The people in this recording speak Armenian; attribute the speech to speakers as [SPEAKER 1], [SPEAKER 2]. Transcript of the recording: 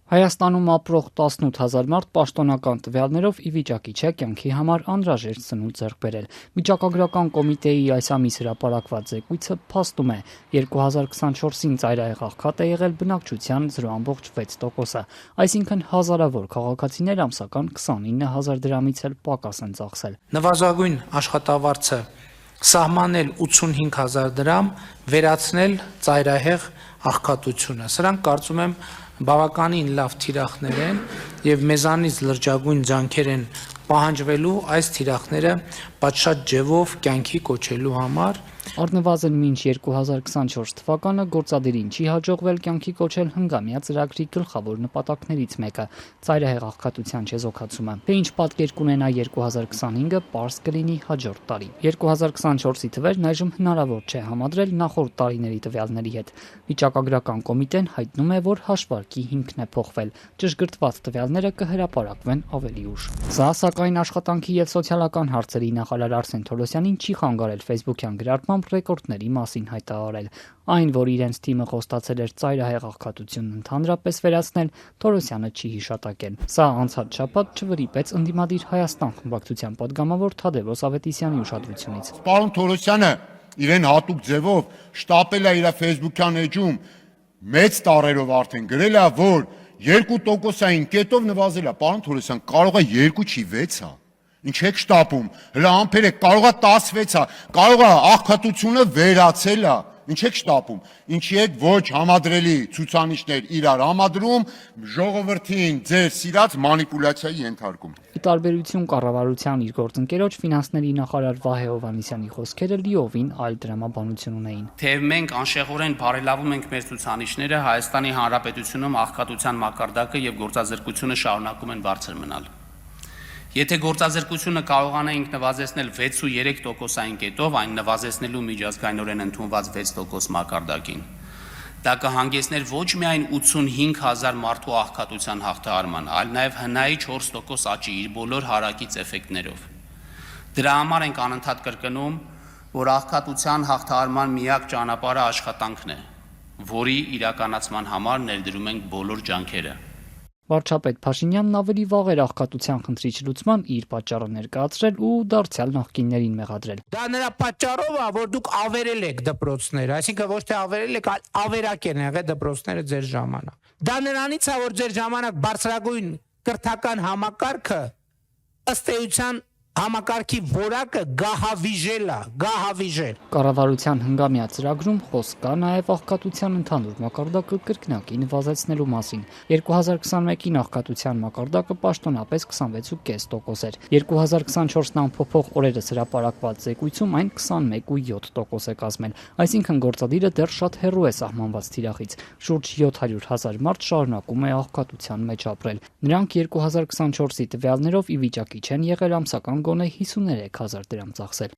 [SPEAKER 1] Հայաստանում ապրող 18,000 մարդ պաշտոնական տվյալներով ի վիճակի չէ կյանքի համար անհրաժեշտ սնունդ ձեռք բերել։ Վիճակագրական կոմիտեի այս ամիս հրապարակված զեկույցը փաստում է 2024-ին ծայրահեղ աղքատ է եղել բնակչության 0,6%-ը, այսինքն հազարավոր քաղաքացիներ ամսական 29,000 դրամից էլ պակաս են ծախսել։
[SPEAKER 2] Նվազագույն աշխատավարձը սահմանել 85,000 դրամ, վերացնել ծայրահեղ աղքատությունը։ Սրանք կարծում եմ բավականին լավ թիրախներ են եւ մեզանից լրջագույն ջանքեր են պահանջվելու այս թիրախները պատշաճ ջևով կյանքի կոչելու համար։
[SPEAKER 1] Առնվազն մինչ 2024 թվականը գործադիրին չի հաջողվել կյանքի կոչել հնգամյա ծրագրի գլխավոր նպատակներից մեկը՝ ծայրահեղ աղքատության չեզոքացումը։ Թե ինչ պատկեր կունենա 2025-ը, պարզ կլինի հաջորդ տարի։ 2024-ի թվերն այժմ հնարավոր չէ համադրել նախորդ տարիների տվյալների հետ։ Վիճակագրական կոմիտեն հայտնում է, որ հաշվարկի հիմքն է փոխվել։ Ճշգրտված տվյալները կհրապարակվեն ավելի ուշ։ Սա, սակայն, աշխատանքի եւ սոցիալական հարցերի նախարար Արսեն Թորոսյանին չի խանգարել Facebook-յան գրառմամբ ռեկորդների մասին հայտարարել։ Այն, որ իրենց թիմը խոստացել էր ծայրահեղ աղքատությունն ընդհանրապես վերացնել, Թորոսյանը չի հիշատակել։ Սա անցած շաբաթ չվրիպեց ընդդիմադիր Հայաստան խմբակցության պատգամավոր Թադևոս Ավետիսյանի ուշադրությունից։
[SPEAKER 3] Պարոն Թորոսյանը իրեն հատուկ ձևով շտապել է իր Facebook-յան էջում մեծ տառերով արդեն գրել է, որ 2%-ային կետով նվազել է։ Պարոն Թորոսյան, կարող է 2 չի 6 է։ Ինչ եք շտապում, հլա ամփեր եք, կարող է 16 է, կարող է աղքատությունը վերացել է, ինչ եք շտապում, ինչի եք ոչ համադրելի ցուցանիշներ իրար համադրում, ժողովրդին ձեր սիրած մանիպուլյացիայի ենթարկում։
[SPEAKER 1] Ի տարբերություն կառավարության իր գործընկերոջ ֆինանսների նախարար Վահե Հովհաննիսյանի խոսքերը լիովին այլ դրամաբանություն ունեին։
[SPEAKER 4] Թեև մենք անշեղորեն բարելավում ենք մեր ցուցանիշները, Հայաստանի Հանրապետությունում աղքատության մակարդակը եւ գործազրկությունը շարունակում են բարձր մնալ։ Եթե գործազրկությունը կարողանայինք նվազեցնել 6,3%-ային կետով, այն նվազեցնելու միջազգայինորեն ընդունված 6% մակարդակին, դա կհանգեցներ ոչ միայն 85,000 մարդու աղքատության հաղթահարման, այլ նաև հնայի 4% աճի իր բոլոր հարակից էֆեկտներով։ Դրա համար ենք անընդհատ կրկնում, որ աղքատության հաղթահարման միակ ճանապարհը աշխատանքն է, որի իրականացման համար ներդրում ենք բոլոր ջանքերը։
[SPEAKER 1] Վարչապետ Փաշինյանն ավելի վաղ էր աղքատության խնդրի չլուծման իր պատճառը ներկայացրել ու դարձյալ նախկիններին մեղադրել։
[SPEAKER 2] Դա նրա պատճառով է, որ դուք ավերել եք դպրոցները, այսինքն ոչ թե ավերել եք, այլ ավերակ են եղել դպրոցները ձեր ժամանակ։ Դա նրանից է, որ ձեր ժամանակ բարձրագույն կրթական համակարգը ըստ էության համակարգի որակը գահավիժել է։
[SPEAKER 1] Կառավարության հնգամյա ծրագրում խոսք կա նաև աղքատության ընդհանուր մակարդակը կրկնակի նվազեցնելու մասին։ 2021-ին աղքատության մակարդակը պաշտոնապես 26,5% էր։ 2024-ն անփոփոխ օրերս հրապարակված զեկույցում այն 21,7% է կազմել, այսինքն գործադիրը դեռ շատ հեռու է սահմանված թիրախից։ Շուրջ 700,000 մարդ շարունակում է աղքատության մեջ ապրել։ Նրանք 2024-ի տվյալներով ի վիճակի չեն եղել ամսական գոնե 53,000 դրամ ծախսել։